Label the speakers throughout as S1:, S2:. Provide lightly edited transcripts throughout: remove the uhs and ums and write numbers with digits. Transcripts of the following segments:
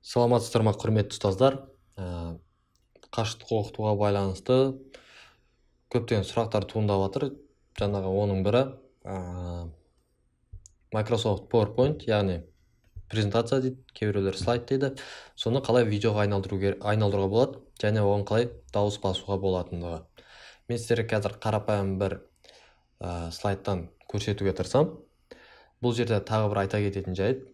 S1: Саламатсыздар ма, құрметті ұстаздар. Қашықтық оқытуға байланысты көптеген сұрақтар туындап жатыр. Жаңағы оның бірі Microsoft PowerPoint, яғни презентация дейді, кейбіреулер слайд дейді. Соны қалай видеоға айналдыруға болады, және оған қалай дауыс басуға болатындығы. Мен сіздерге қазір қарапайым бір слайдтан көрсетуге тырысам. Бұл жерде тағы бір айта кететін жайт,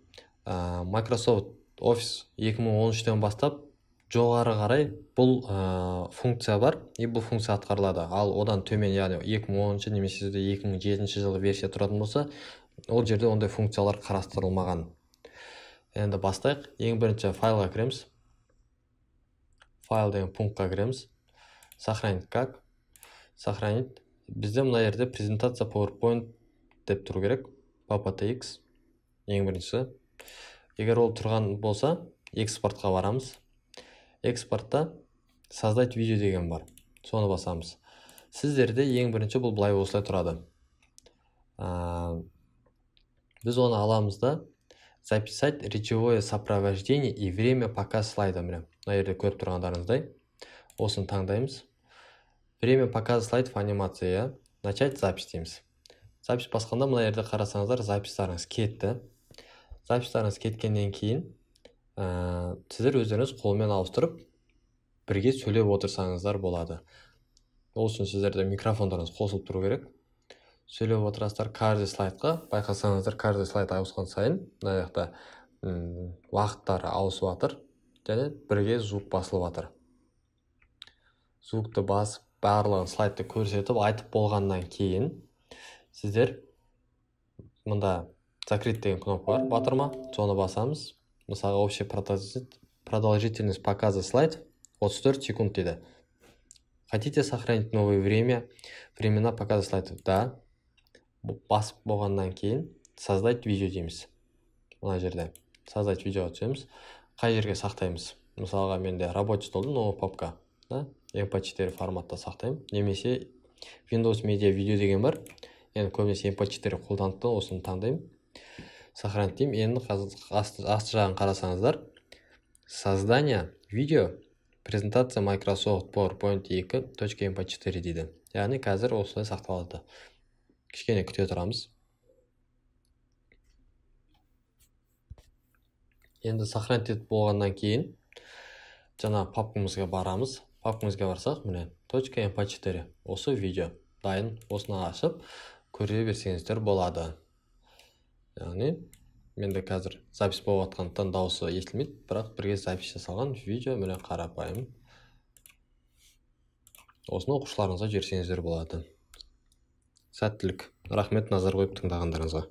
S1: Microsoft Office 2013-тен бастап жоғары қарай бұл функция бар, бұл функция атқарылады. Ал одан төмен, яғни 2010 немесе 2007 жылғы версия тұратын болса, ол жерде ондай функциялар қарастырылмаған. Енді бастайық. Ең бірінші файлға кіреміз. Файл деген пунктқа кіреміз. Сохранить как? Сохранить. Бізде мына жерде презентация PowerPoint деп тұру керек. PPTX. Ең бірінші. Егер ол тұрған болса, экспортқа барамыз. Экспортта создать видео деген бар. Соны басамыз. Сіздерде ең бірінші бұл былай осылай тұрады. Біз оны аламыз да записать речевое сопровождение и время показ слайда. Мына жерде көріп тұрғандарыңыздай. Осыны таңдаймыз. Время показа слайдов анимация. Начать запись дейміз. Запись басқанда мына жерде қарасаңыздар, запистарыңыз кетті. Запистарыңыз кеткеннен кейін сіздер өздеріңіз қолмен ауыстырып бірге сөйлеп отырсаңыздар болады. Ол үшін сіздерде микрофондарыңыз қосылып тұру керек. Сөйлеп отырасыздар каждый слайдқа. Байқасаңыздар, каждый слайд ауысқан сайын мына жақта уақыттары ауысып жатыр, және бірге звук басылып жатыр. Звукты басып, барлығын слайдты көрсетіп, айтып болғаннан кейін сіздер мында закрыть деген кнопка бар, батырма, соны басамыз. Мысалға, общая продолжительность показа слайд 34 секунд дейді. Хотите сохранить новое времена показа слайдов? Да. Басып болғаннан кейін создать видео дейміз. Мына жерде создать видео түсеміз. Қай жерге сақтаймыз? Мысалға, менде рабочий столдың новая папка, MP4 форматта сақтаймын. Немесе Windows Media Video деген бар. Енді көбінесе MP4 қолданыпты, осыны таңдаймын. Сохранить деймін. Енді асты жағын қарасаңыздар, создание видео презентация Microsoft PowerPoint 2.mp4 дейді. Яғни қазір осылай сақталады. Кішкене күте тұрамыз. Енді сохранить етіп болғаннан кейін жаңа папкамызға барамыз. Папкамызға барсақ, міне .mp4 осы видео дайын. Осыны ашып көре берсеңіздер болады. Яғни менде қазір запись болып жатқандықтан дауысы естілмейді, бірақ бірге запись жасалған видео міне қарапайым. Осыны оқушыларыңызға жіберсеңіздер болады. Сәттілік. Рахмет назар қойып тыңдағандарыңызға.